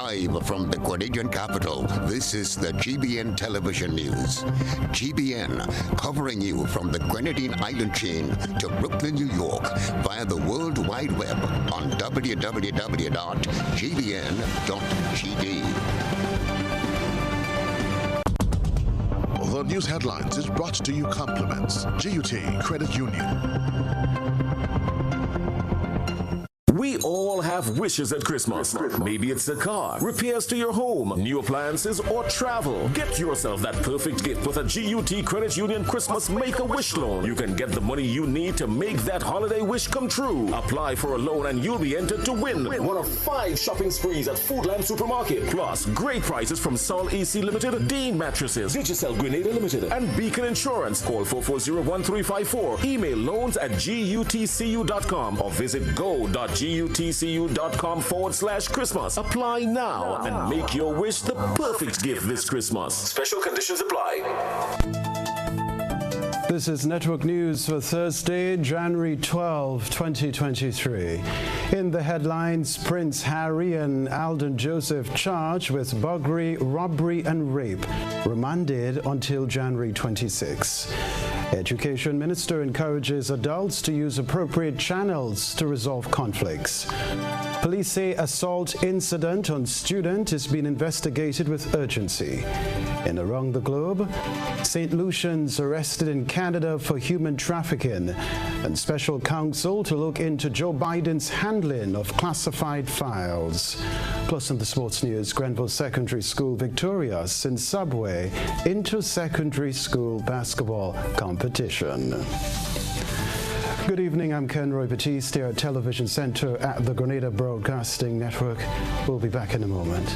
Live from the Grenadian capital, this is the GBN Television News. GBN, covering you from the Grenadine Island chain to Brooklyn, New York, via the World Wide Web on www.gbn.gd. The news headlines is brought to you compliments GUT Credit Union. We all have wishes at Christmas. Maybe it's a car, repairs to your home, new appliances, or travel. Get yourself that perfect gift with a GUT Credit Union Christmas Make-A-Wish loan. You can get the money you need to make that holiday wish come true. Apply for a loan and you'll be entered to win one of 5 shopping sprees at Foodland Supermarket. Plus, great prizes from Sol AC Limited, Dean Mattresses, Digicel Grenada Limited, and Beacon Insurance. Call 440-1354. Email loans@gutcu.com or visit go.gutcu.com/Christmas. Apply now and make your wish the perfect gift this Christmas. Special conditions apply. This is Network News for Thursday, January 12, 2023. In the headlines, Prince Harry and Alden Joseph charged with burglary, robbery and rape, remanded until January 26. Education Minister encourages adults to use appropriate channels to resolve conflicts. Police say assault incident on student is being investigated with urgency. And around the globe, St. Lucians arrested in Canada for human trafficking, and special counsel to look into Joe Biden's handling of classified files. Plus in the sports news, Grenville Secondary School victorious in Subway inter-secondary school basketball competition. Good evening, I'm Kenroy, Baptiste here at Television Center at the Grenada Broadcasting Network. We'll be back in a moment.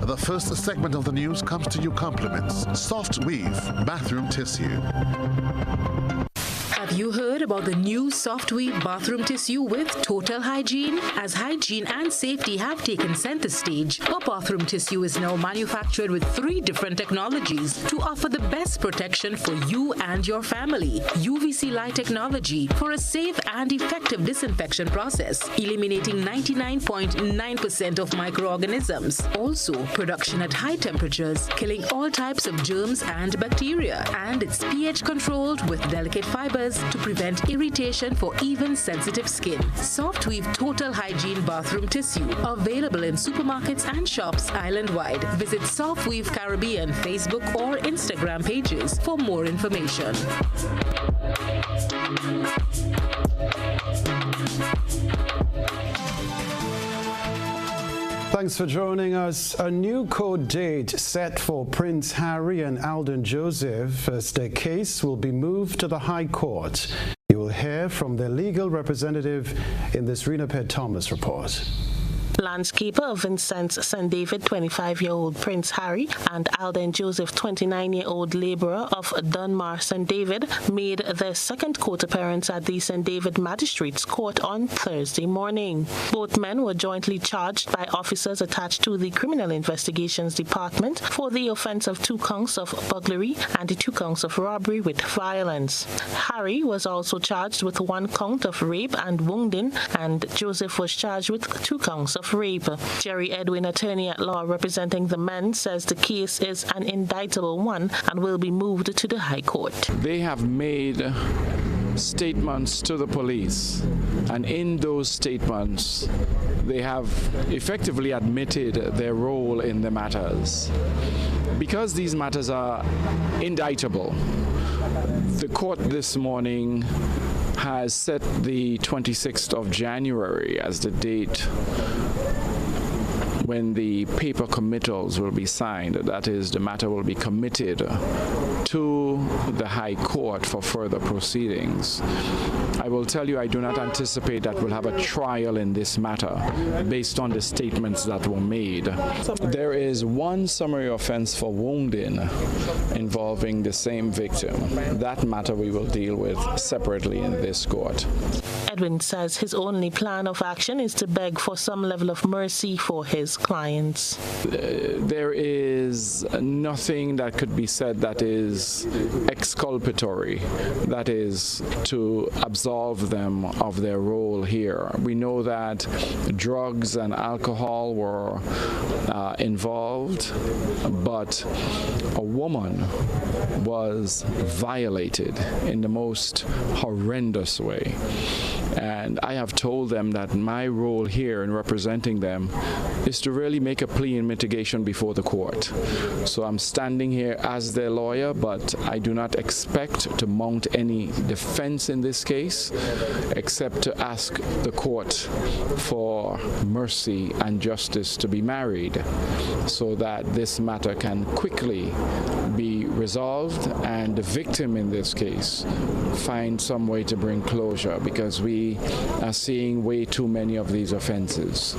The first segment of the news comes to you compliments Soft Weave Bathroom Tissue. Have you heard about the new Soft Weave bathroom tissue with total hygiene? As hygiene and safety have taken center stage, our bathroom tissue is now manufactured with 3 different technologies to offer the best protection for you and your family. UVC light technology for a safe and effective disinfection process, eliminating 99.9% of microorganisms. Also, production at high temperatures, killing all types of germs and bacteria. And it's pH controlled with delicate fibers to prevent irritation for even sensitive skin. Soft Weave Total Hygiene Bathroom Tissue, available in supermarkets and shops island-wide. Visit Soft Weave Caribbean Facebook or Instagram pages for more information. Thanks for joining us. A new court date set for Prince Harry and Alden Joseph as their case will be moved to the High Court. You will hear from their legal representative in this Rena Pet Thomas report. Landscaper of Vincennes St. David, 25-year-old Prince Harry, and Alden Joseph, 29-year-old laborer of Dunmar St. David, made their second court appearance at the St. David Magistrates Court on Thursday morning. Both men were jointly charged by officers attached to the Criminal Investigations Department for the offense of 2 counts of burglary and 2 counts of robbery with violence. Harry was also charged with 1 count of rape and wounding, and Joseph was charged with 2 counts of rape. Jerry Edwin, attorney at law representing the men, says the case is an indictable one and will be moved to the High Court. They have made statements to the police, and in those statements they have effectively admitted their role in the matters. Because these matters are indictable, the court this morning has set the 26th of January as the date when the paper committals will be signed. That is, the matter will be committed to the High Court for further proceedings. I will tell you, I do not anticipate that we'll have a trial in this matter based on the statements that were made. There is 1 summary offense for wounding involving the same victim. That matter we will deal with separately in this court. Edwin says his only plan of action is to beg for some level of mercy for his clients. There is nothing that could be said that is exculpatory, that is to absolve them of their role here. We know that drugs and alcohol were involved, but a woman was violated in the most horrendous way. And I have told them that my role here in representing them is to really make a plea in mitigation before the court. So I'm standing here as their lawyer, but I do not expect to mount any defense in this case, except to ask the court for mercy and justice to be married so that this matter can quickly be resolved and the victim in this case find some way to bring closure, because we are seeing way too many of these offenses.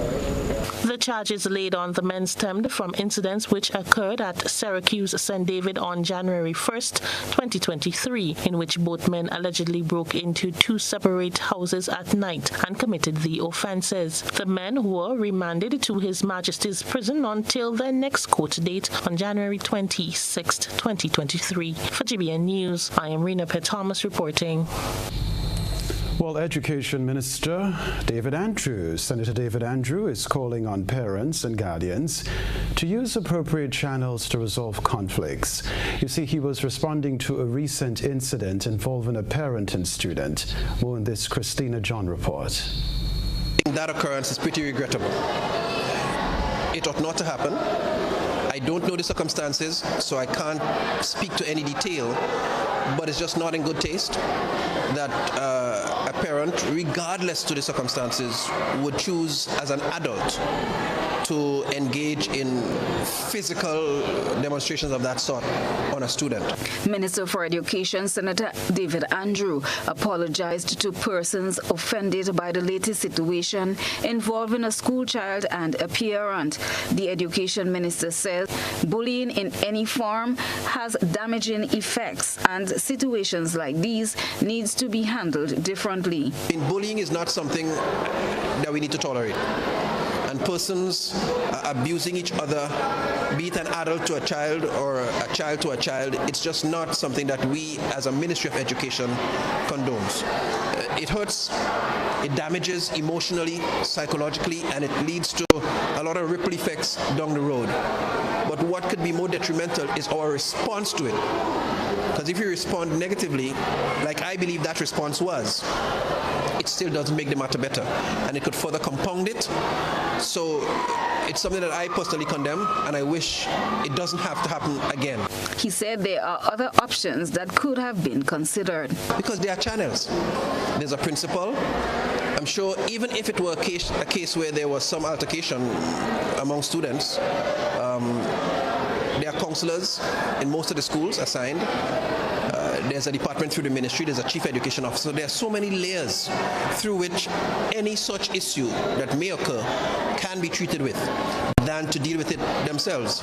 The charges laid on the men stemmed from incidents which occurred at Syracuse St. David on January 1st, 2023, in which both men allegedly broke into two separate houses at night and committed the offenses. The men were remanded to His Majesty's prison until their next court date on January 26th, 2023. For GBN News, I am Rena Thomas reporting. Well, Education Minister Senator David Andrew, is calling on parents and guardians to use appropriate channels to resolve conflicts. You see, he was responding to a recent incident involving a parent and student. More in this Christina John report. That occurrence is pretty regrettable. It ought not to happen. I don't know the circumstances, so I can't speak to any detail, but it's just not in good taste that a parent, regardless to the circumstances, would choose as an adult to engage in physical demonstrations of that sort on a student. Minister for Education, Senator David Andrew, apologized to persons offended by the latest situation involving a school child and a parent. The Education Minister says bullying in any form has damaging effects, and situations like these needs to be handled differently. Bullying is not something that we need to tolerate. And persons abusing each other, be it an adult to a child or a child to a child, it's just not something that we as a Ministry of Education condones. It hurts, it damages emotionally, psychologically, and it leads to a lot of ripple effects down the road. But what could be more detrimental is our response to it. Because if you respond negatively, like I believe that response was, it still doesn't make the matter better, and it could further compound it. So it's something that I personally condemn, and I wish it doesn't have to happen again. He said there are other options that could have been considered. Because there are channels. There's a principal. I'm sure even if it were a case where there was some altercation among students, there are counselors in most of the schools assigned. There's a department through the ministry, there's a chief education officer. There are so many layers through which any such issue that may occur can be treated with than to deal with it themselves.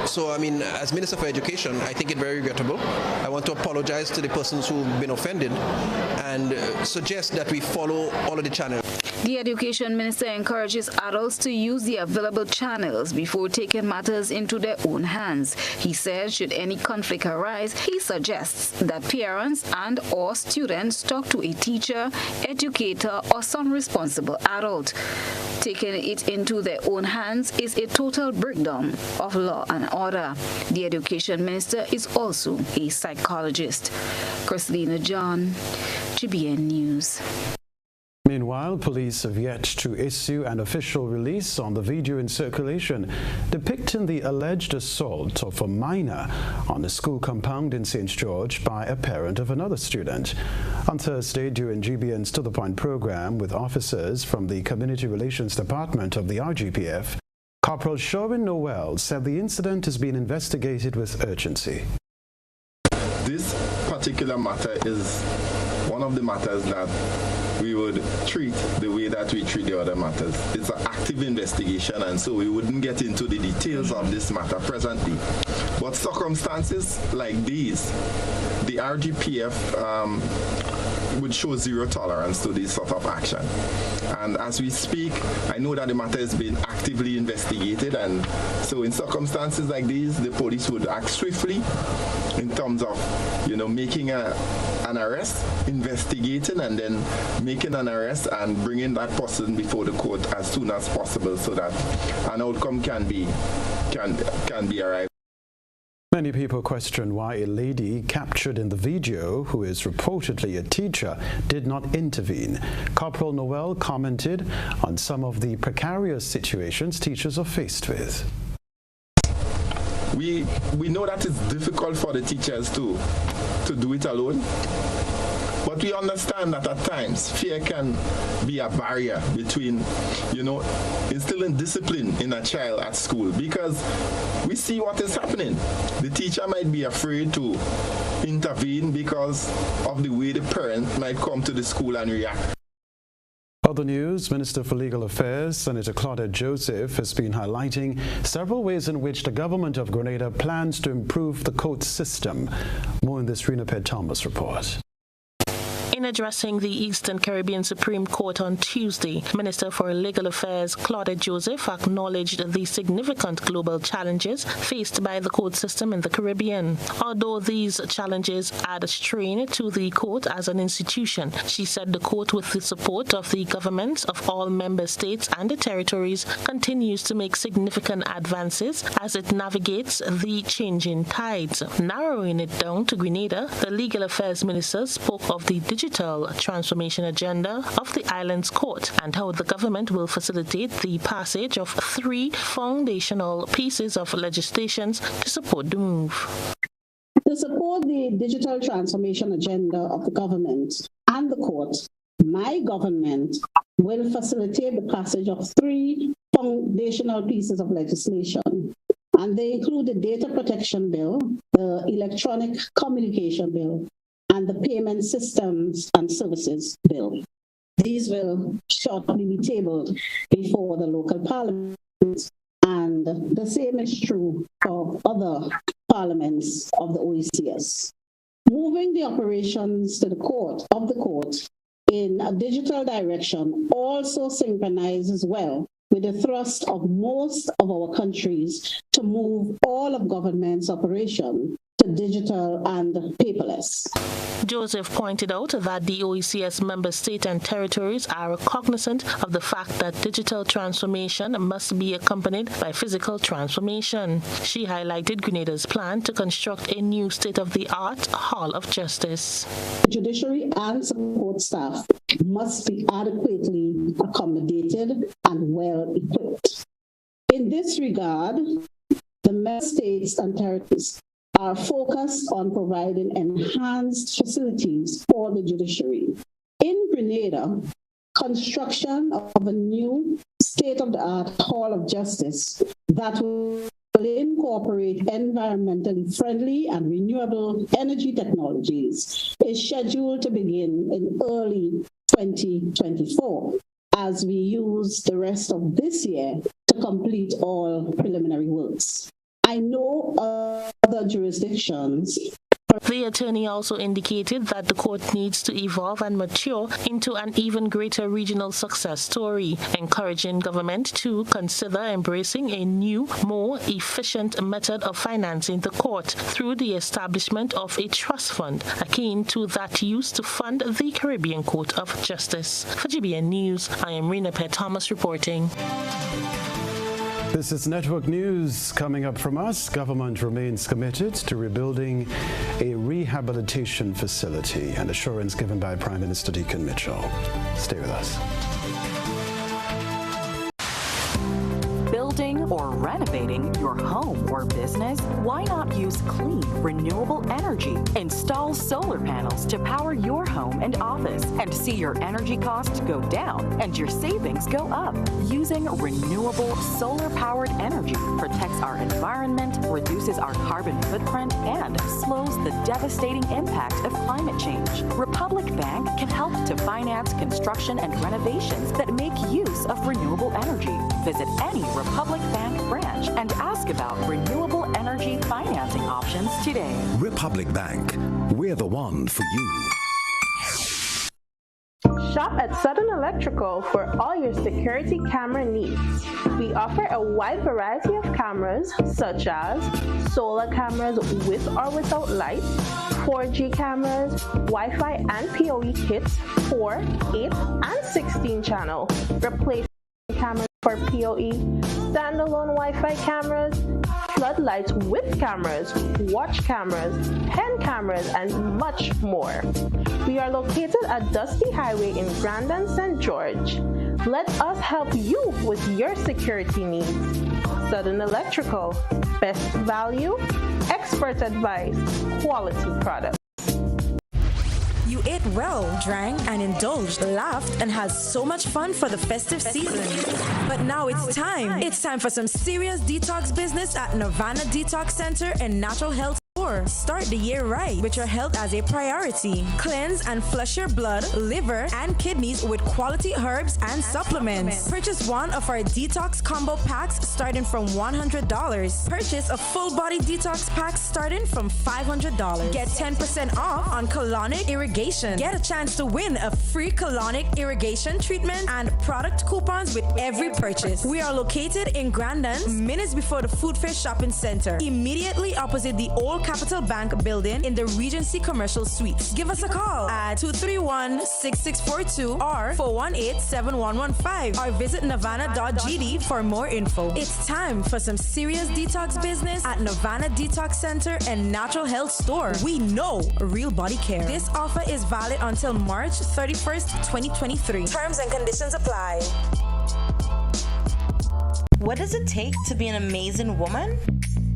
So, I mean, as Minister for Education, I think it very regrettable. I want to apologize to the persons who've been offended and suggest that we follow all of the channels. The Education Minister encourages adults to use the available channels before taking matters into their own hands. He said should any conflict arise, he suggests that parents and or students talk to a teacher, educator, or some responsible adult. Taking it into their own hands is a total breakdown of law and order. The Education Minister is also a psychologist. Christina John, GBN News. Meanwhile, police have yet to issue an official release on the video in circulation depicting the alleged assault of a minor on a school compound in St. George by a parent of another student. On Thursday, during GBN's To The Point program with officers from the Community Relations Department of the RGPF, Corporal Sherwin Noel said the incident is being investigated with urgency. This particular matter is one of the matters that we would treat the way that we treat the other matters. It's an active investigation, and so we wouldn't get into the details of this matter presently. But circumstances like these, the RGPF would show zero tolerance to this sort of action. And as we speak, I know that the matter is being actively investigated, and so in circumstances like these, the police would act swiftly in terms of, making an arrest, investigating, and then making an arrest and bringing that person before the court as soon as possible so that an outcome can be arrived. Many people question why a lady captured in the video, who is reportedly a teacher, did not intervene. Corporal Noel commented on some of the precarious situations teachers are faced with. We know that it's difficult for the teachers to do it alone, but we understand that at times fear can be a barrier between, instilling discipline in a child at school, because we see what is happening. The teacher might be afraid to intervene because of the way the parent might come to the school and react. Other news, Minister for Legal Affairs, Senator Claudette Joseph, has been highlighting several ways in which the government of Grenada plans to improve the court system. More in this Rena Thomas report. In addressing the Eastern Caribbean Supreme Court on Tuesday, Minister for Legal Affairs Claudette Joseph acknowledged the significant global challenges faced by the court system in the Caribbean. Although these challenges add strain to the court as an institution, she said the court, with the support of the governments of all member states and the territories, continues to make significant advances as it navigates the changing tides. Narrowing it down to Grenada, the Legal Affairs Minister spoke of the digital transformation agenda of the island's court and how the government will facilitate the passage of 3 foundational pieces of legislation to support the move. To support the digital transformation agenda of the government and the court, my government will facilitate the passage of 3 foundational pieces of legislation. And they include the Data Protection Bill, the Electronic Communication Bill, and the Payment Systems and Services Bill. These will shortly be tabled before the local parliament, and the same is true for other parliaments of the OECS. Moving the operations to the court in a digital direction also synchronizes well with the thrust of most of our countries to move all of government's operation to digital and paperless. Joseph pointed out that the OECS member states and territories are cognizant of the fact that digital transformation must be accompanied by physical transformation. She highlighted Grenada's plan to construct a new state-of-the-art Hall of Justice. The judiciary and support staff must be adequately accommodated and well equipped. In this regard, the member states and territories are focused on providing enhanced facilities for the judiciary. In Grenada, construction of a new state-of-the-art Hall of Justice that will incorporate environmentally friendly and renewable energy technologies is scheduled to begin in early 2024, as we use the rest of this year to complete all preliminary works. I know other jurisdictions. The attorney also indicated that the court needs to evolve and mature into an even greater regional success story, encouraging government to consider embracing a new, more efficient method of financing the court through the establishment of a trust fund akin to that used to fund the Caribbean Court of Justice. For GBN News, I am Rena Thomas reporting. This is Network News. Coming up from us, government remains committed to rebuilding a rehabilitation facility, and assurance given by Prime Minister Deacon Mitchell. Stay with us. Building or renovating your home or business? Why not use clean, renewable energy? Install solar panels to power your home and office and see your energy costs go down and your savings go up. Using renewable solar-powered energy protects our environment, reduces our carbon footprint, and slows the devastating impact of climate change. Republic Bank can help to finance construction and renovations that make use of renewable energy. Visit any Republic Bank branch and ask about renewable energy financing options today. Republic Bank, we're the one for you. Shop at Southern Electrical for all your security camera needs. We offer a wide variety of cameras such as solar cameras with or without lights, 4G cameras, Wi-Fi and PoE kits, 4, 8, and 16 channel, replacement cameras for PoE, standalone Wi-Fi cameras, floodlights with cameras, watch cameras, pen cameras, and much more. We are located at Dusty Highway in Grandin, St. George. Let us help you with your security needs. Southern Electrical, best value, expert advice, quality products. You ate well, drank and indulged, laughed and had so much fun for the festive season. But now it's time. It's time for some serious detox business at Nirvana Detox Center and Natural Health. Start the year right with your health as a priority. Cleanse and flush your blood, liver, and kidneys with quality herbs and supplements. Purchase one of our detox combo packs starting from $100. Purchase a full body detox pack starting from $500. Get 10% off on colonic irrigation. Get a chance to win a free colonic irrigation treatment and product coupons with every purchase. We are located in Grandin, minutes before the Food Fair Shopping Center, immediately opposite the old Capital Bank building in the Regency Commercial Suites. Give us a call at 231-6642 or 418-7115 or visit nirvana.gd for more info. It's time for some serious detox business at Nirvana Detox Center and Natural Health Store. We know real body care. This offer is valid until March 31st, 2023. Terms and conditions apply. What does it take to be an amazing woman?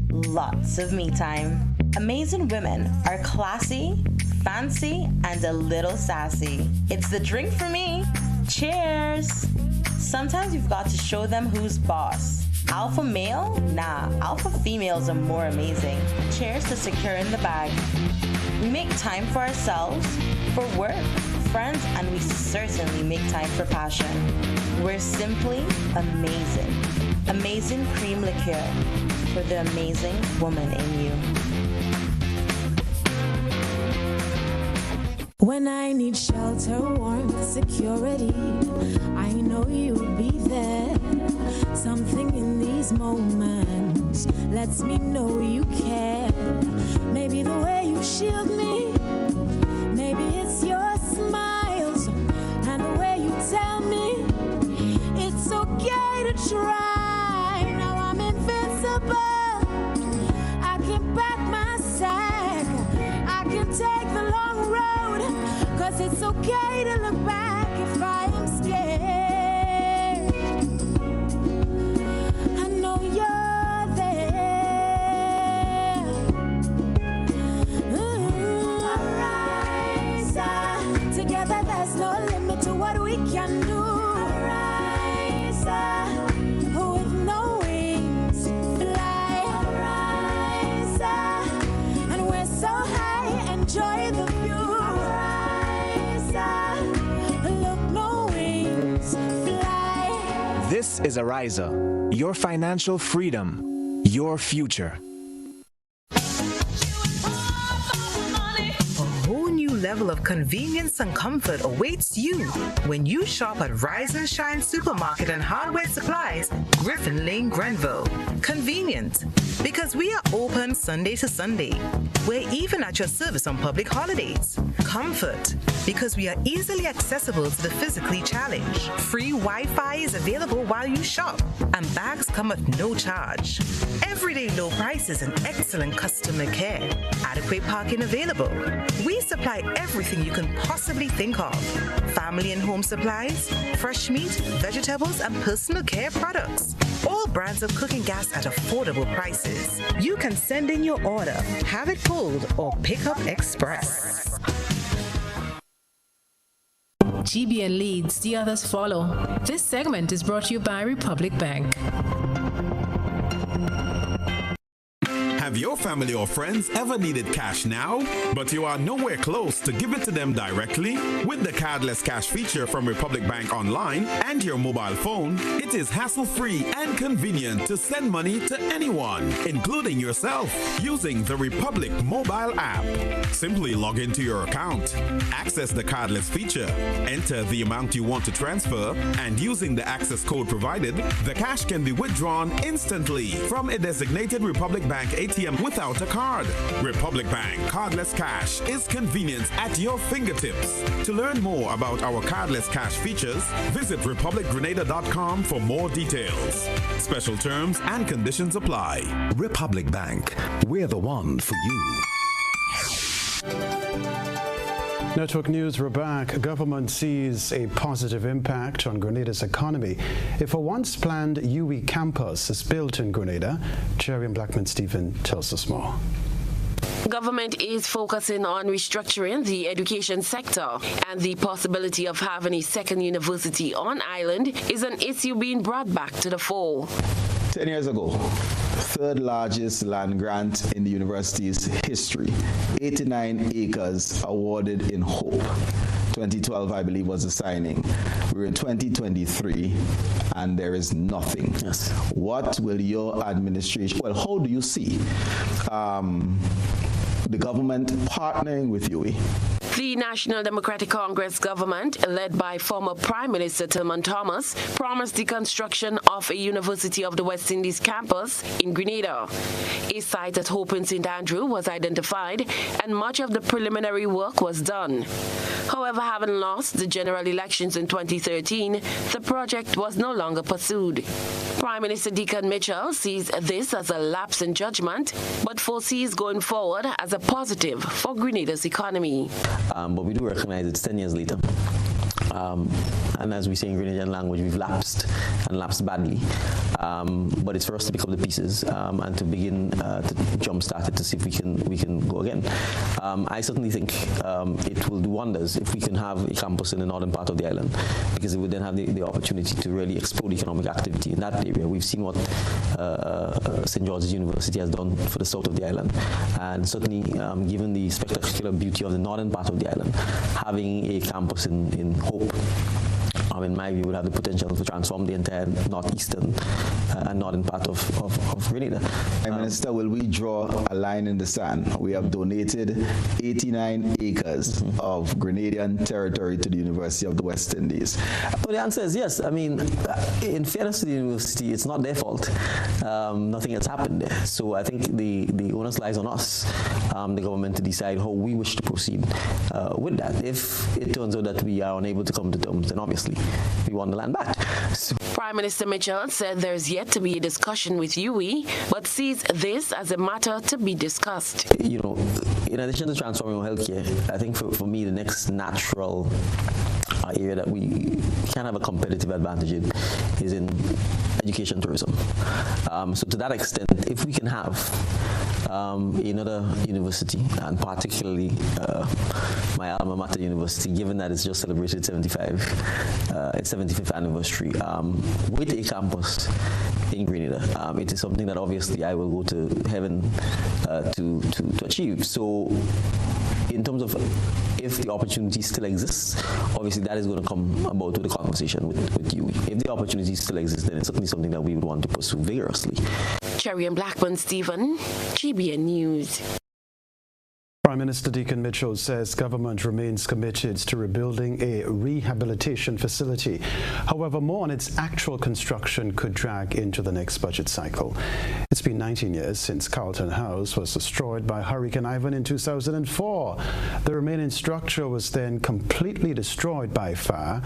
Lots of me time. Amazing women are classy, fancy, and a little sassy. It's the drink for me. Cheers! Sometimes you've got to show them who's boss. Alpha male? Nah, alpha females are more amazing. Cheers to securing the bag. We make time for ourselves, for work, friends, and we certainly make time for passion. We're simply amazing. Amazing cream liqueur for the amazing woman in you. When I need shelter, warmth, security, I know you'll be there. Something in these moments lets me know you care. Maybe the way you shield me, maybe it's your smiles and the way you tell me it's okay to try. Now I'm invincible. I can back my sack. I can take the long road, 'cause it's okay to look back if I am scared. I know you're there. Arise, together there's no limit to what we can do. Arise, with no wings, fly. Arise, and we're so high, enjoy the view. This is Ariza, your financial freedom, your future. A whole new level of convenience and comfort awaits you when you shop at Rise and Shine Supermarket and Hardware Supplies, Griffin Lane, Grenville. Convenient, because we are open Sunday to Sunday. We're even at your service on public holidays. Comfort, because we are easily accessible to the physically challenged. Free Wi-Fi is available while you shop, and bags come at no charge. Everyday low prices and excellent customer care. Adequate parking available. We supply everything you can possibly think of. Family and home supplies, fresh meat, vegetables, and personal care products. All brands of cooking gas at affordable prices. You can send in your order, have it pulled, or pick up express. GBN leads, the others follow. This segment is brought to you by Republic Bank. Have your family or friends ever needed cash now, but you are nowhere close to give it to them directly? With the cardless cash feature from Republic Bank Online and your mobile phone, it is hassle-free and convenient to send money to anyone, including yourself, using the Republic mobile app. Simply log into your account, access the cardless feature, enter the amount you want to transfer, and using the access code provided, the cash can be withdrawn instantly from a designated Republic Bank ATM without a card. Republic Bank Cardless Cash is convenience at your fingertips. To learn more about our cardless cash features, visit republicgrenada.com for more details. Special terms and conditions apply. Republic Bank, we're the one for you. Network News, we're back. Government sees a positive impact on Grenada's economy if a once-planned UWI campus is built in Grenada. Cherry and Blackman Stephen tells us more. Government is focusing on restructuring the education sector, and the possibility of having a second university on island is an issue being brought back to the fore. 10 years ago, third largest land grant in the university's history, 89 acres awarded in Hope. 2012, I believe, was the signing. We're in 2023, and there is nothing. Yes. What will your administration, well, how do you see the government partnering with UWI? The National Democratic Congress government, led by former Prime Minister Tillman Thomas, promised the construction of a University of the West Indies campus in Grenada. A site at Hope in St. Andrew was identified, and much of the preliminary work was done. However, having lost the general elections in 2013, the project was no longer pursued. Prime Minister Deacon Mitchell sees this as a lapse in judgment, but foresees going forward as a positive for Grenada's economy. But we do recognize it's 10 years later. And as we say in Grenadian language, we've lapsed and lapsed badly. But it's for us to pick up the pieces and to begin to jumpstart it to see if we can go again. I certainly think it will do wonders if we can have a campus in the northern part of the island, because it would then have the opportunity to really explode economic activity in that area. We've seen what St. George's University has done for the south of the island, and certainly given the spectacular beauty of the northern part of the island, having a campus in Hope, in my view, would have the potential to transform the entire northeastern and northern part of Grenada. Prime Minister, will we draw a line in the sand? We have donated 89 acres of Grenadian territory to the University of the West Indies. Well, the answer is yes. I mean, in fairness to the university, it's not their fault. Nothing has happened there. So I think the onus lies on us, the government, to decide how we wish to proceed with that. If it turns out that we are unable to come to terms, then obviously we want the land back. So Prime Minister Mitchell said there's yet to be a discussion with UWI, but sees this as a matter to be discussed. You know, in addition to transforming our healthcare, I think for me the next natural area that we can have a competitive advantage in is in education tourism. So to that extent, if we can have another university, and particularly my alma mater university, given that it's just celebrated its 75th anniversary, with a campus in Grenada, it is something that obviously I will go to heaven to achieve. So in terms of if the opportunity still exists, obviously that is going to come about with the conversation with you. If the opportunity still exists, then it's certainly something that we would want to pursue vigorously. Cherry and Blackman Stephen, GBN News. Prime Minister Deacon Mitchell says government remains committed to rebuilding a rehabilitation facility. However, more on its actual construction could drag into the next budget cycle. It's been 19 years since Carlton House was destroyed by Hurricane Ivan in 2004. The remaining structure was then completely destroyed by fire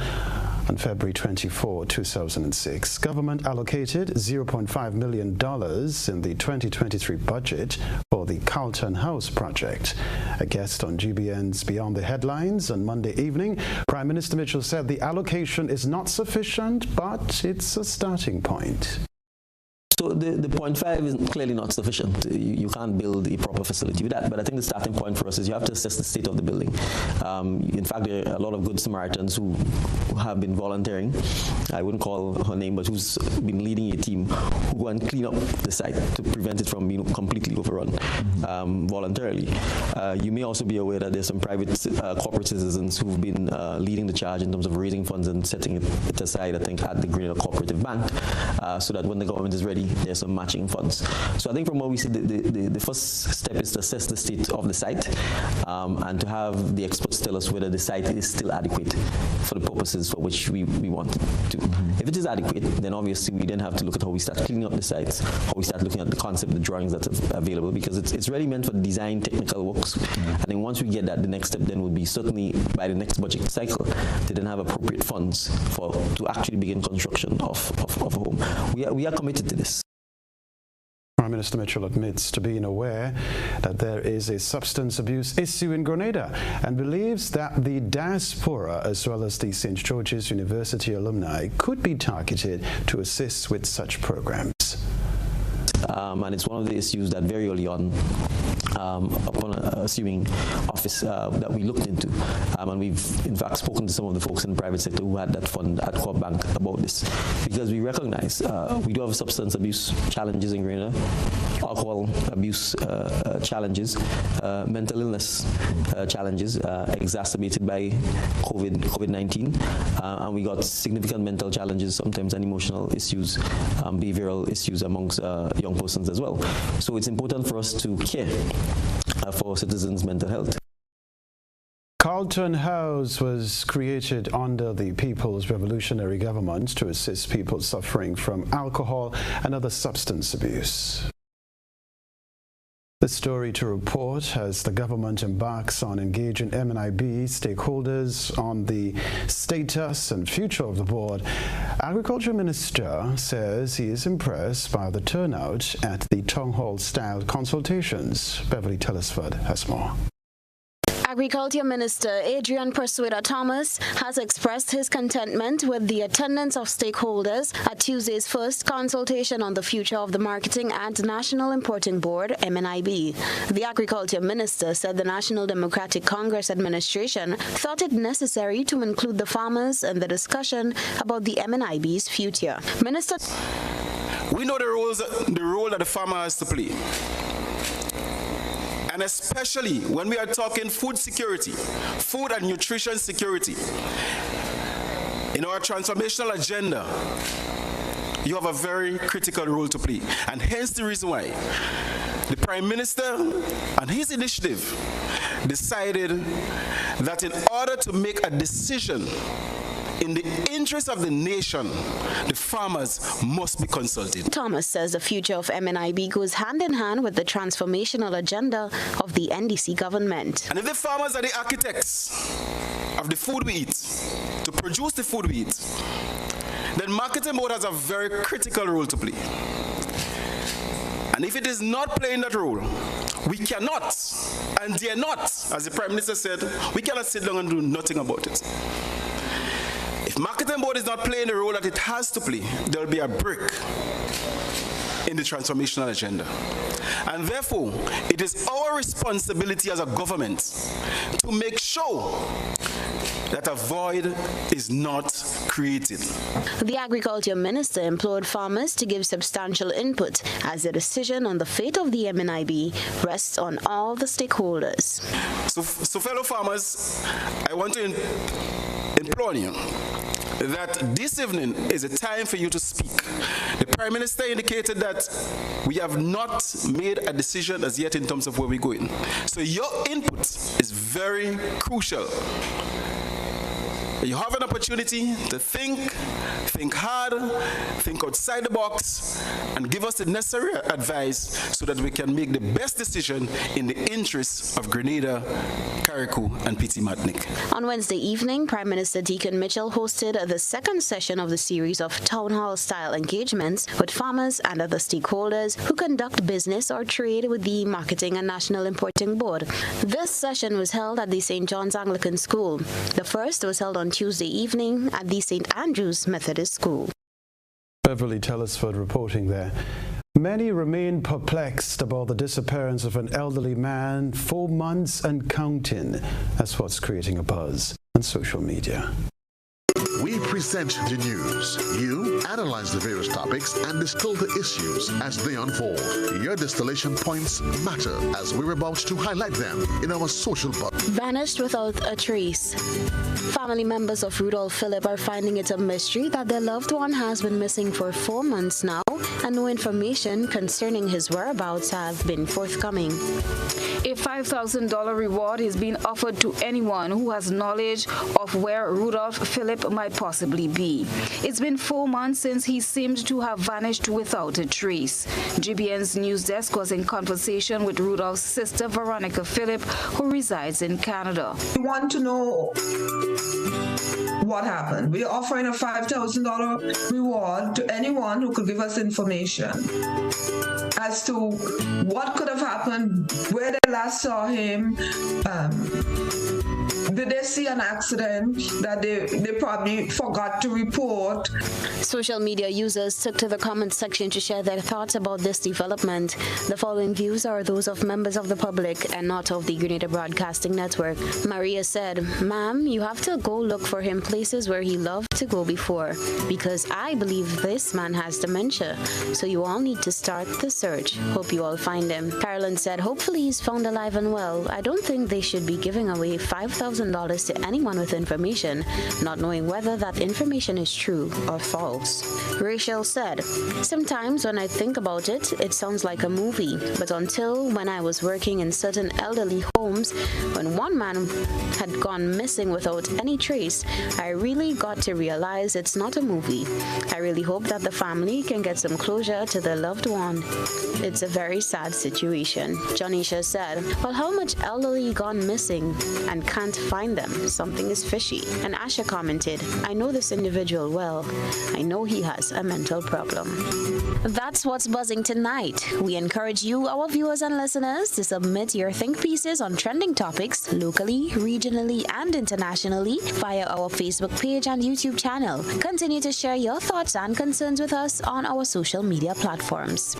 on February 24, 2006. Government allocated $0.5 million in the 2023 budget for the Carlton House project. A guest on GBN's Beyond the Headlines on Monday evening, Prime Minister Mitchell said the allocation is not sufficient, but it's a starting point. So So the 0.5 is clearly not sufficient. You can't build a proper facility with that. But I think the starting point for us is you have to assess the state of the building. In fact, there are a lot of good Samaritans who have been volunteering. I wouldn't call her name, but who's been leading a team who go and clean up the site to prevent it from being completely overrun voluntarily. You may also be aware that there's some private corporate citizens who've been leading the charge in terms of raising funds and setting it aside, I think, at the Grenada Cooperative Bank, so that when the government is ready, there's some matching funds. So I think from what we see, the first step is to assess the state of the site and to have the experts tell us whether the site is still adequate for the purposes for which we want it to. If it is adequate, then obviously we then have to look at how we start cleaning up the sites, how we start looking at the concept, the drawings that are available, because it's really meant for design technical works. And then once we get that, the next step then would be certainly by the next budget cycle to then have appropriate funds to actually begin construction of a home. We are committed to this. Prime Minister Mitchell admits to being aware that there is a substance abuse issue in Grenada and believes that the diaspora as well as the St. George's University alumni could be targeted to assist with such programs. And it's one of the issues that very early on, upon assuming office, that we looked into. And we've, in fact, spoken to some of the folks in the private sector who had that fund at Corp Bank about this. Because we recognize we do have substance abuse challenges in Grenada, alcohol abuse challenges, mental illness challenges exacerbated by COVID-19. And we got significant mental challenges, sometimes and emotional issues, behavioral issues amongst young persons as well. So it's important for us to care for citizens' mental health. Carlton House was created under the People's Revolutionary Government to assist people suffering from alcohol and other substance abuse. The story to report as the government embarks on engaging MNIB stakeholders on the status and future of the board. Agriculture Minister says he is impressed by the turnout at the town hall style consultations. Beverly Telesford has more. Agriculture Minister Adrian Persuader Thomas has expressed his contentment with the attendance of stakeholders at Tuesday's first consultation on the future of the Marketing and National Importing Board, MNIB. The Agriculture Minister said the National Democratic Congress administration thought it necessary to include the farmers in the discussion about the MNIB's future. Minister, we know the role that the farmer has to play. And especially when we are talking food security, food and nutrition security, in our transformational agenda, you have a very critical role to play. And hence the reason why the Prime Minister and his initiative decided that in order to make a decision in the interest of the nation, the farmers must be consulted. Thomas says the future of MNIB goes hand in hand with the transformational agenda of the NDC government. And if the farmers are the architects of the food we eat, to produce the food we eat, then marketing board has a very critical role to play. And if it is not playing that role, we cannot and dare not, as the Prime Minister said, we cannot sit down and do nothing about it. If marketing board is not playing the role that it has to play, there will be a break in the transformational agenda. And therefore, it is our responsibility as a government to make sure that a void is not created. The Agriculture Minister implored farmers to give substantial input as the decision on the fate of the MNIB rests on all the stakeholders. So fellow farmers, I want to implore you that this evening is a time for you to speak. The Prime Minister indicated that we have not made a decision as yet in terms of where we're going. So your input is very crucial. You have an opportunity to think hard, think outside the box, and give us the necessary advice so that we can make the best decision in the interests of Grenada, Carriacou, and Petit Martinique. On Wednesday evening, Prime Minister Deacon Mitchell hosted the second session of the series of town hall-style engagements with farmers and other stakeholders who conduct business or trade with the Marketing and National Importing Board. This session was held at the St. John's Anglican School. The first was held on Tuesday evening at the St. Andrew's Methodist School. Beverly Telesford reporting there. Many remain perplexed about the disappearance of an elderly man, 4 months and counting. That's what's creating a buzz on social media. We present the news. You analyze the various topics and distill the issues as they unfold. Your distillation points matter as we're about to highlight them in our social buzz. Vanished without a trace. Family members of Rudolph Phillip are finding it a mystery that their loved one has been missing for 4 months now, and no information concerning his whereabouts have been forthcoming. A $5,000 reward is being offered to anyone who has knowledge of where Rudolph Phillip might possibly be. It's been 4 months since he seemed to have vanished without a trace. GBN's news desk was in conversation with Rudolph's sister Veronica Phillip, who resides in Canada. We want to know what happened. We are offering a $5,000 reward to anyone who could give us information as to what could have happened, where they last saw him, did they see an accident that they probably forgot to report. Social media users took to the comment section to share their thoughts about this development. The following views are those of members of the public and not of the Grenada Broadcasting Network. Maria said, "Ma'am, you have to go look for him places where he loved to go before, because I believe this man has dementia. So you all need to start the search. Hope you all find him." Carolyn said, "Hopefully he's found alive and well. I don't think they should be giving away $5,000 to anyone with information, not knowing whether that information is true or false." Rachel said, "Sometimes when I think about it, it sounds like a movie, but until when I was working in certain elderly homes, when one man had gone missing without any trace, I really got to realize it's not a movie. I really hope that the family can get some closure to their loved one. It's a very sad situation." Jonisha said, "Well, how much elderly gone missing and can't find them? Something is fishy." And Asha commented, "I know this individual well. I know he has a mental problem." That's what's buzzing tonight. We encourage you, our viewers and listeners, to submit your think pieces on trending topics locally, regionally, and internationally via our Facebook page and YouTube channel. Continue to share your thoughts and concerns with us on our social media platforms.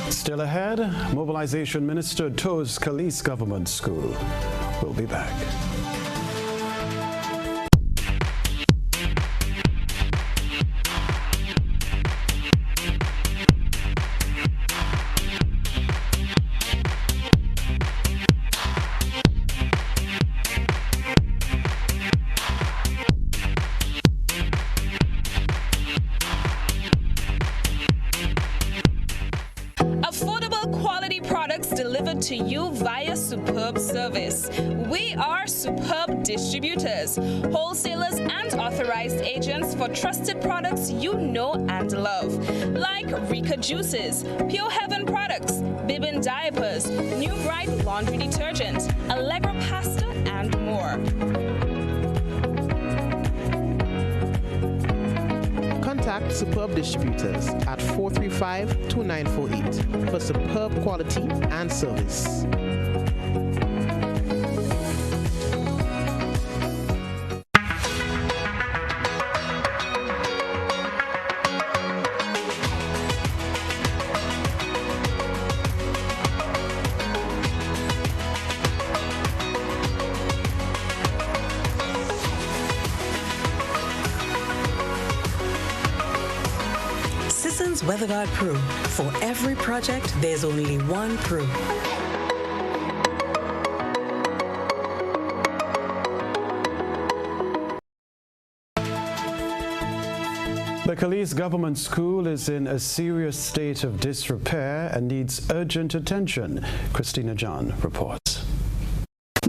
Still ahead, Mobilization Minister tours Calise Government School. We'll be back. To you via Superb Service. We are Superb Distributors, wholesalers and authorized agents for trusted products you know and love, like Rika Juices, Pure Heaven products, Bibin diapers, New Bright laundry detergent, Allegra pasta, and more. Contact Superb Distributors at 435-2948 for superb quality and service. WeatherGuard Pro. For every project, there's only one Pro. The Calise Government School is in a serious state of disrepair and needs urgent attention. Christina John reports.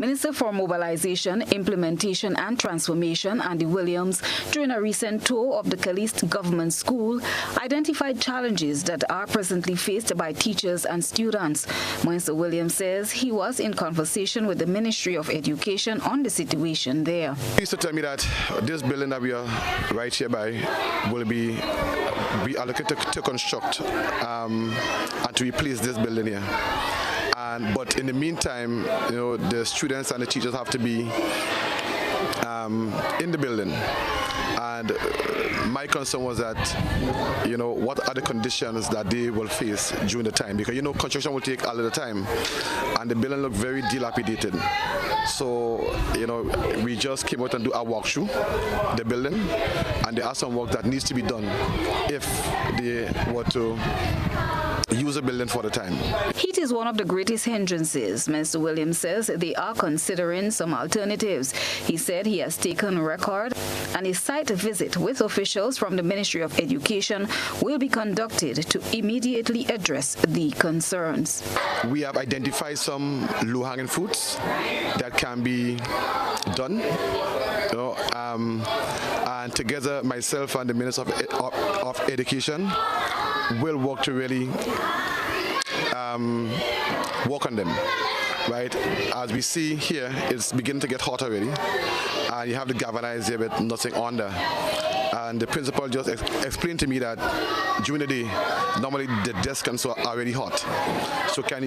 Minister for Mobilization, Implementation and Transformation, Andy Williams, during a recent tour of the Caliste Government School, identified challenges that are presently faced by teachers and students. Minister Williams says he was in conversation with the Ministry of Education on the situation there. He used to tell me that this building that we are right here by will be allocated to construct and to replace this building here. But in the meantime, the students and the teachers have to be in the building. And my concern was that, what are the conditions that they will face during the time? Because, construction will take a little time, and the building looked very dilapidated. So, we just came out and do a walkthrough the building, and there are some work that needs to be done if they were to use a building for the time. Heat is one of the greatest hindrances. Mr. Williams says they are considering some alternatives. He said he has taken record, and a site visit with officials from the Ministry of Education will be conducted to immediately address the concerns. We have identified some low-hanging fruits that can be done. And together, myself and the Minister of Education will work to really work on them. Right, as we see here, it's beginning to get hot already, and you have the galvanized here with nothing under. And the principal just explained to me that during the day, normally the desks are already hot.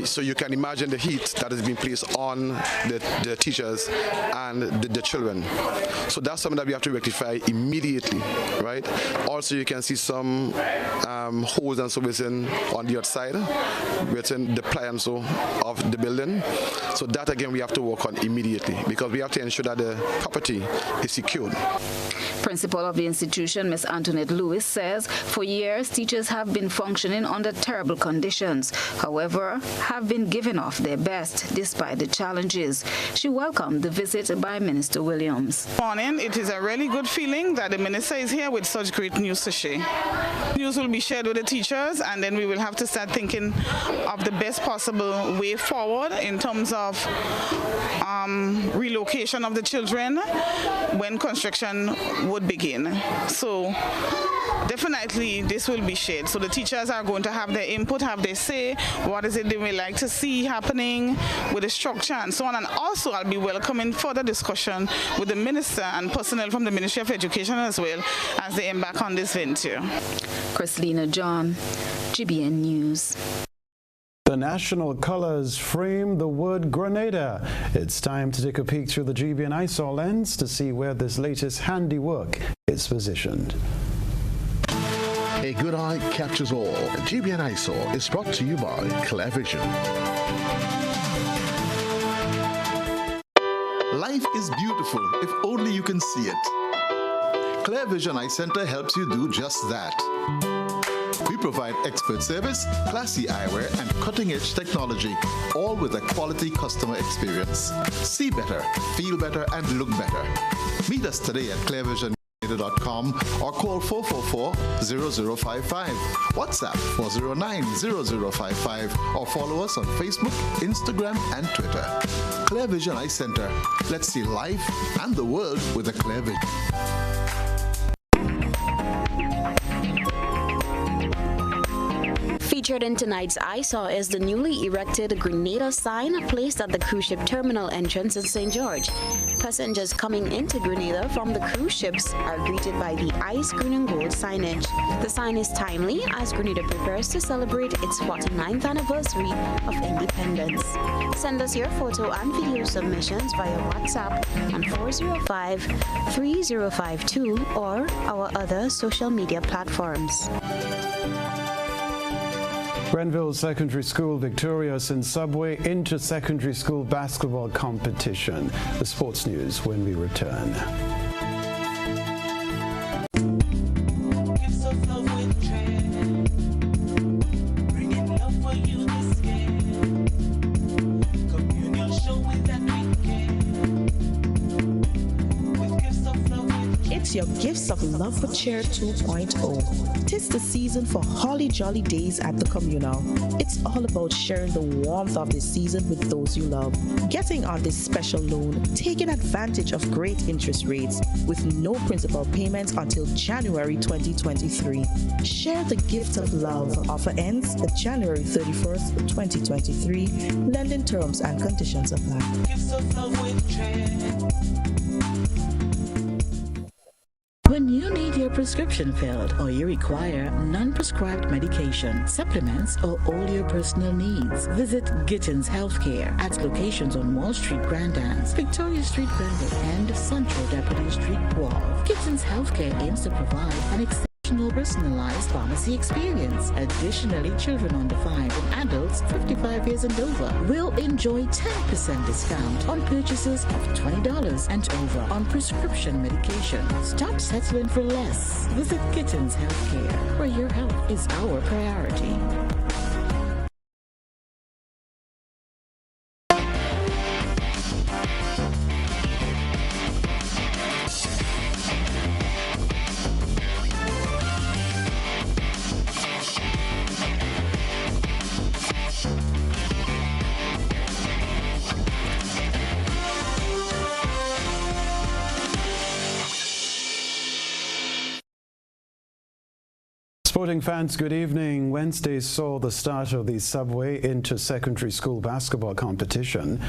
So you can imagine the heat that is being placed on the teachers and the children. So that's something that we have to rectify immediately, right? Also, you can see some holes and servicing on the outside within the plan of the building. So that again we have to work on immediately, because we have to ensure that the property is secured. Principal of the institution, Ms. Antoinette Lewis, says for years teachers have been functioning under terrible conditions, however, have been giving off their best despite the challenges. She welcomed the visit by Minister Williams. Morning, it is a really good feeling that the minister is here with such great news to share. News will be shared with the teachers, and then we will have to start thinking of the best possible way forward in terms of relocation of the children when construction would begin. So definitely this will be shared. So the teachers are going to have their input, have their say, what is it they would like to see happening with the structure and so on. And also I'll be welcoming further discussion with the minister and personnel from the Ministry of Education as well as they embark on this venture. Christina John, GBN News. The national colors frame the word Grenada. It's time to take a peek through the GBN eyesore lens to see where this latest handiwork is positioned. A good eye captures all. GBN eyesore is brought to you by Clear Vision. Life is beautiful if only you can see it. Clear Vision Eye Center helps you do just that. We provide expert service, classy eyewear, and cutting-edge technology, all with a quality customer experience. See better, feel better, and look better. Meet us today at clearvision.com or call 444-0055, WhatsApp 409-0055, or follow us on Facebook, Instagram, and Twitter. Clear Vision Eye Center. Let's see life and the world with a clear vision. Featured in tonight's eyesore is the newly erected Grenada sign placed at the cruise ship terminal entrance in St. George. Passengers coming into Grenada from the cruise ships are greeted by the ice green and gold signage. The sign is timely as Grenada prepares to celebrate its 49th anniversary of independence. Send us your photo and video submissions via WhatsApp on 405-3052 or our other social media platforms. Grenville Secondary School victorious in Subway inter-secondary school basketball competition. The sports news when we return. Your Gifts of Love for Cheer 2.0. 'Tis the season for holly jolly days at the communal. It's all about sharing the warmth of this season with those you love, getting on this special loan, taking advantage of great interest rates with no principal payments until January 2023. Share the gift of love. Offer ends January 31st, 2023. Lending terms and conditions apply. Gifts of Love with Cheer. When you need your prescription filled or you require non-prescribed medication, supplements, or all your personal needs, visit Gittins Healthcare at locations on Wall Street, Grandans, Victoria Street, Grandin, and Central Deputy Street, Guelph. Gittins Healthcare aims to provide an exceptional personalized pharmacy experience. Additionally, children under 5 and adults 55 years and over will enjoy 10% discount on purchases of $20 and over on prescription medication. Stop settling for less. Visit Gittins Healthcare, where your health is our priority. Sporting fans, good evening. Wednesday saw the start of the Subway Inter-Secondary School basketball competition.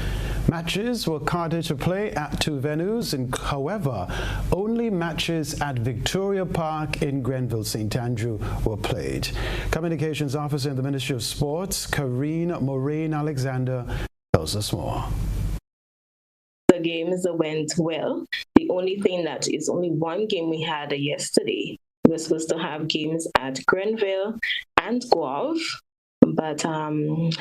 Matches were carded to play at 2 venues, however, only matches at Victoria Park in Grenville, St. Andrew were played. Communications Officer in the Ministry of Sports, Karine Moraine-Alexander, tells us more. The games went well. The only thing that is only one game we had yesterday. We were supposed to have games at Grenville and Guelph, but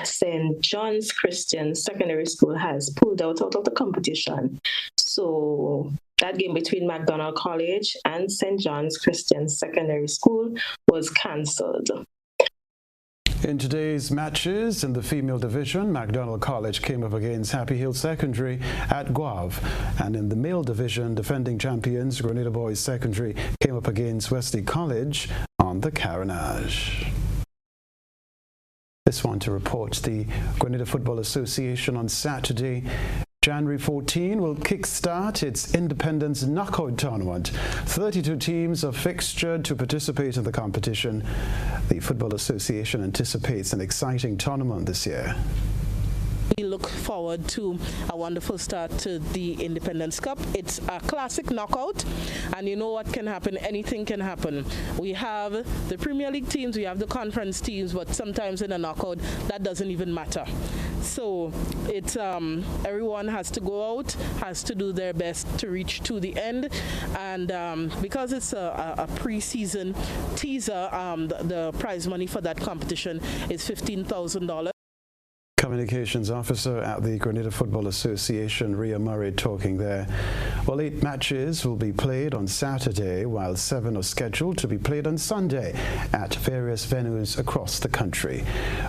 St. John's Christian Secondary School has pulled out of the competition. So that game between McDonald College and St. John's Christian Secondary School was cancelled. In today's matches in the female division, McDonald College came up against Happy Hill Secondary at Guelph. And in the male division, defending champions Grenada Boys Secondary came up against Wesley College on the Carenage. This one to report the Grenada Football Association on Saturday, January 14 will kickstart its Independence Knockout Tournament. 32 teams are fixtured to participate in the competition. The Football Association anticipates an exciting tournament this year. We look forward to a wonderful start to the Independence Cup. It's a classic knockout, and you know what can happen. Anything can happen. We have the Premier League teams, we have the conference teams, but sometimes in a knockout, that doesn't even matter. So it's everyone has to go out, has to do their best to reach to the end, and because it's a pre-season teaser, the prize money for that competition is $15,000. Communications Officer at the Grenada Football Association, Rhea Murray, talking there. Well, 8 matches will be played on Saturday, while 7 are scheduled to be played on Sunday at various venues across the country.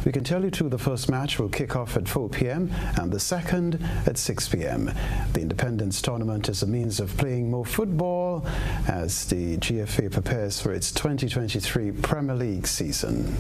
We can tell you too, the first match will kick off at 4 p.m. and the second at 6 p.m. The Independence Tournament is a means of playing more football as the GFA prepares for its 2023 Premier League season.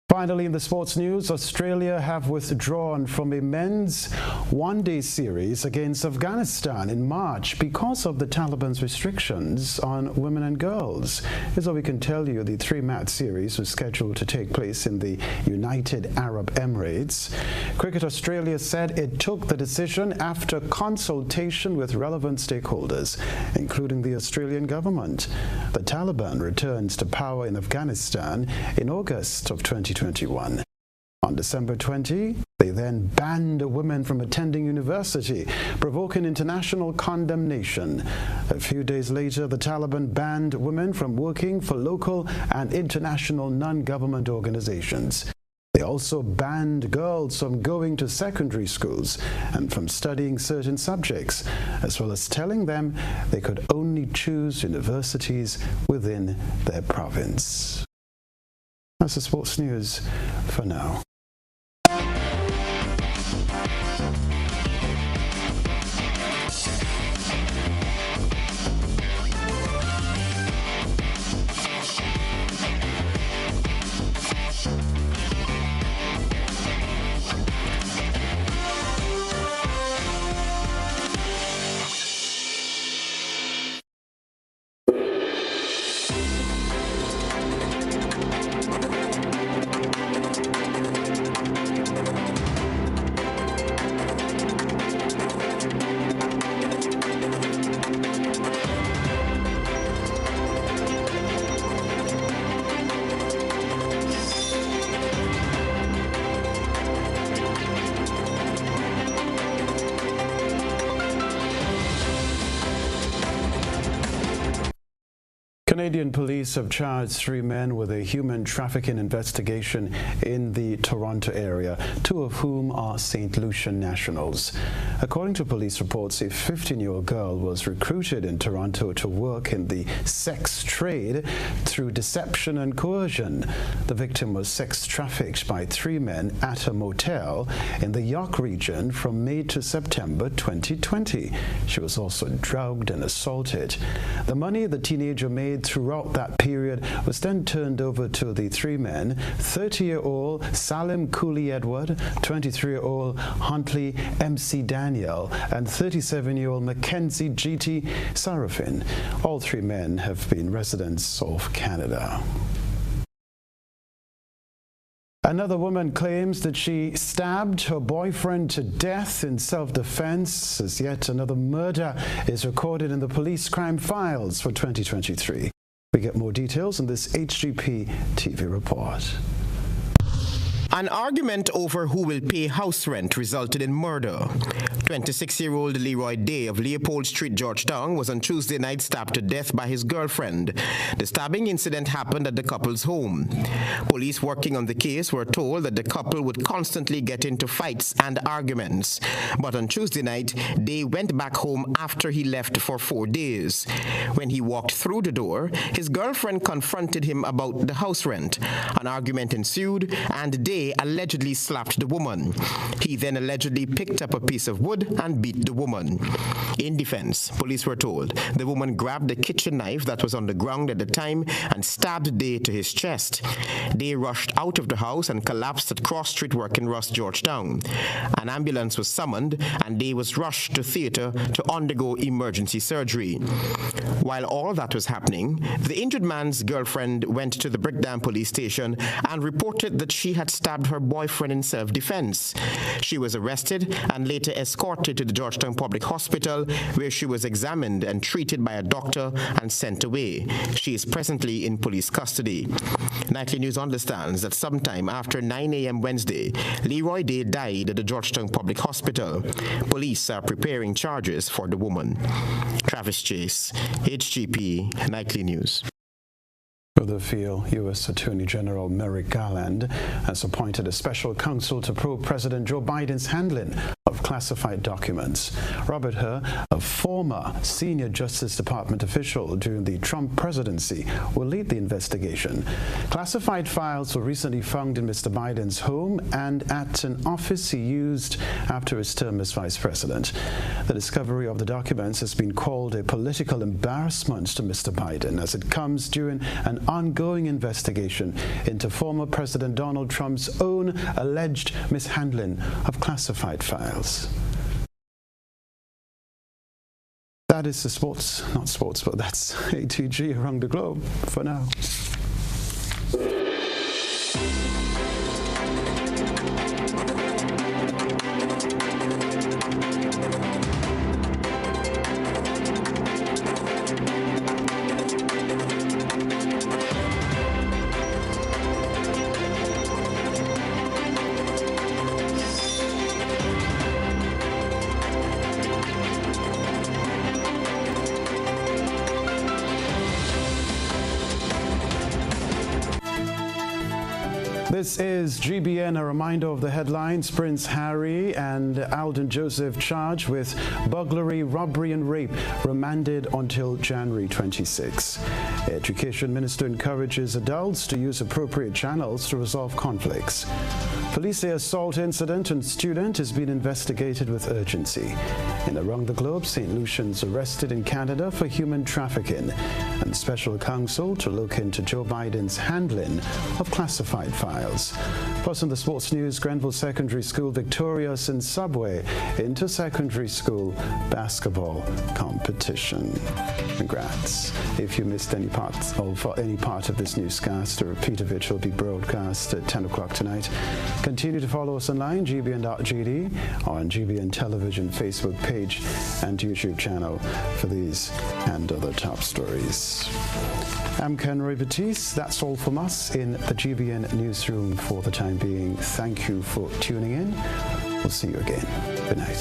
Finally, in the sports news, Australia have withdrawn from a men's one-day series against Afghanistan in March because of the Taliban's restrictions on women and girls. Here's what we can tell you. The 3-match series was scheduled to take place in the United Arab Emirates. Cricket Australia said it took the decision after consultation with relevant stakeholders, including the Australian government. The Taliban returns to power in Afghanistan in August of 2021. On December 20, they then banned women from attending university, provoking international condemnation. A few days later, the Taliban banned women from working for local and international non-government organizations. They also banned girls from going to secondary schools and from studying certain subjects, as well as telling them they could only choose universities within their province. That's the sports news for now. Canadian police have charged 3 men with a human trafficking investigation in the Toronto area, 2 of whom are St. Lucian nationals. According to police reports, a 15-year-old girl was recruited in Toronto to work in the sex trade through deception and coercion. The victim was sex trafficked by 3 men at a motel in the York region from May to September 2020. She was also drugged and assaulted. The money the teenager made throughout that period was then turned over to the 3 men, 30-year-old Salim Cooley Edward, 23-year-old Huntley MC Daniel, and 37-year-old Mackenzie GT Sarafin. All 3 men have been residents of Canada. Another woman claims that she stabbed her boyfriend to death in self-defense, as yet another murder is recorded in the police crime files for 2023. We get more details in this HGP TV report. An argument over who will pay house rent resulted in murder. 26-year-old Leroy Day of Leopold Street, Georgetown, was on Tuesday night stabbed to death by his girlfriend. The stabbing incident happened at the couple's home. Police working on the case were told that the couple would constantly get into fights and arguments. But on Tuesday night, Day went back home after he left for 4 days. When he walked through the door, his girlfriend confronted him about the house rent. An argument ensued, and Day allegedly slapped the woman. He then allegedly picked up a piece of wood and beat the woman. In defense, police were told the woman grabbed the kitchen knife that was on the ground at the time and stabbed Day to his chest. Day rushed out of the house and collapsed at Cross Street Working Ross, Georgetown. An ambulance was summoned and Day was rushed to theatre to undergo emergency surgery. While all that was happening, the injured man's girlfriend went to the Brickdam police station and reported that she had stabbed her boyfriend in self-defense. She was arrested and later escorted to the Georgetown Public Hospital, where she was examined and treated by a doctor and sent away. She is presently in police custody. Nightly News understands that sometime after 9 a.m. Wednesday, Leroy Day died at the Georgetown Public Hospital. Police are preparing charges for the woman. Travis Chase, HGP Nightly News. Further, U.S. Attorney General Merrick Garland has appointed a special counsel to probe President Joe Biden's handling of classified documents. Robert Hur, a former senior Justice Department official during the Trump presidency, will lead the investigation. Classified files were recently found in Mr. Biden's home and at an office he used after his term as vice president. The discovery of the documents has been called a political embarrassment to Mr. Biden, as it comes during an ongoing investigation into former President Donald Trump's own alleged mishandling of classified files. That is the sports, not sports, but that's ATG around the globe for now. This is GBN, a reminder of the headlines. Prince Harry and Alden Joseph charged with burglary, robbery and rape, remanded until January 26. Education Minister encourages adults to use appropriate channels to resolve conflicts. Police say assault incident and student is being investigated with urgency. And around the globe, St. Lucians arrested in Canada for human trafficking, and special counsel to look into Joe Biden's handling of classified files. Plus in the sports news, Grenville Secondary School victorious in Subway inter-secondary school basketball competition. Congrats. If you missed any part of this newscast, a repeat of it will be broadcast at 10 o'clock tonight. Continue to follow us online, gbn.gd, on GBN Television Facebook page and YouTube channel for these and other top stories. I'm Kenroy Baptiste. That's all from us in the GBN newsroom for the time being. Thank you for tuning in. We'll see you again. Good night.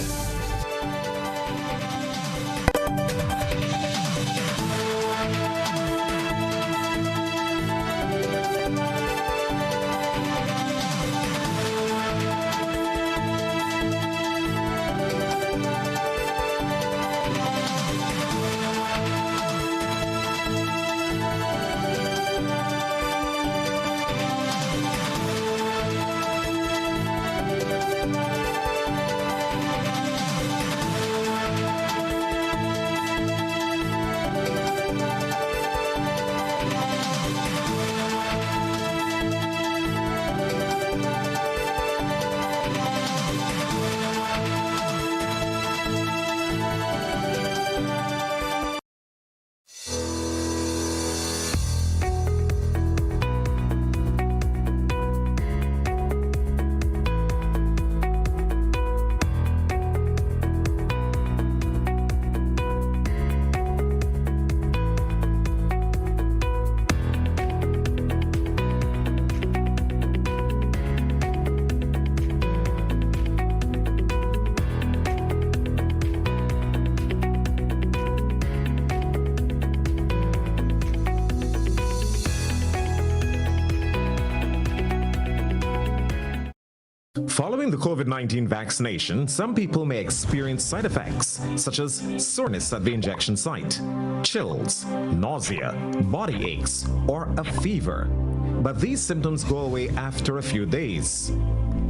Following the COVID-19 vaccination, some people may experience side effects such as soreness at the injection site, chills, nausea, body aches, or a fever. But these symptoms go away after a few days.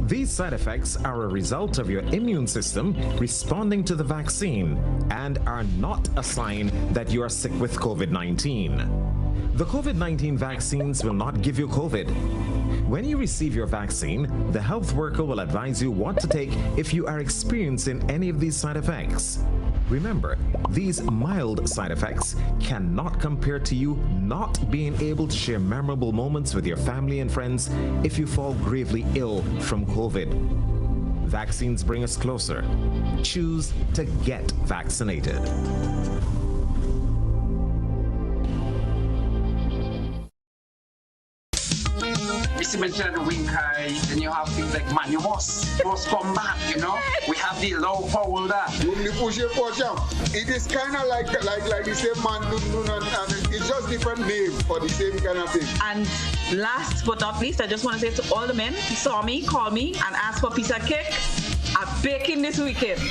These side effects are a result of your immune system responding to the vaccine and are not a sign that you are sick with COVID-19. The COVID-19 vaccines will not give you COVID. When you receive your vaccine, the health worker will advise you what to take if you are experiencing any of these side effects. Remember, these mild side effects cannot compare to you not being able to share memorable moments with your family and friends if you fall gravely ill from COVID. Vaccines bring us closer. Choose to get vaccinated. You mentioned the wing high, then you have things like man, you must come back, you know. We have the low power that. It is kind of like the same man, and it's just different name for the same kind of thing. And last but not least, I just want to say to all the men who saw me, call me, and ask for a piece of cake. I'm baking this weekend.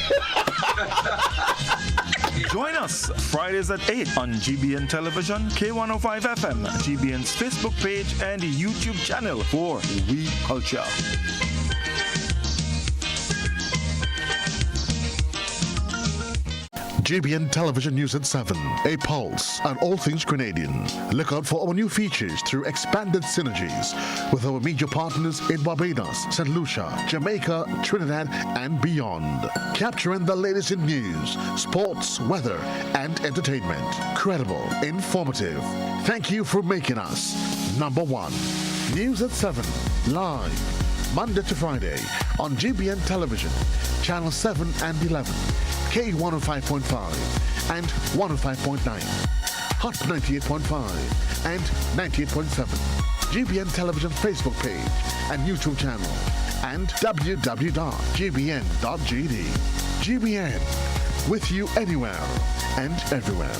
Join us Fridays at 8 on GBN Television, K105 FM, GBN's Facebook page, and YouTube channel for We Culture. GBN Television News at 7, a pulse on all things Grenadian. Look out for our new features through expanded synergies with our media partners in Barbados, St. Lucia, Jamaica, Trinidad, and beyond. Capturing the latest in news, sports, weather, and entertainment. Credible, informative. Thank you for making us number one. News at 7, live, Monday to Friday on GBN Television, Channel 7 and 11. K105.5 and 105.9, Hot 98.5 and 98.7, GBN Television Facebook page and YouTube channel, and www.gbn.gd. GBN, with you anywhere and everywhere.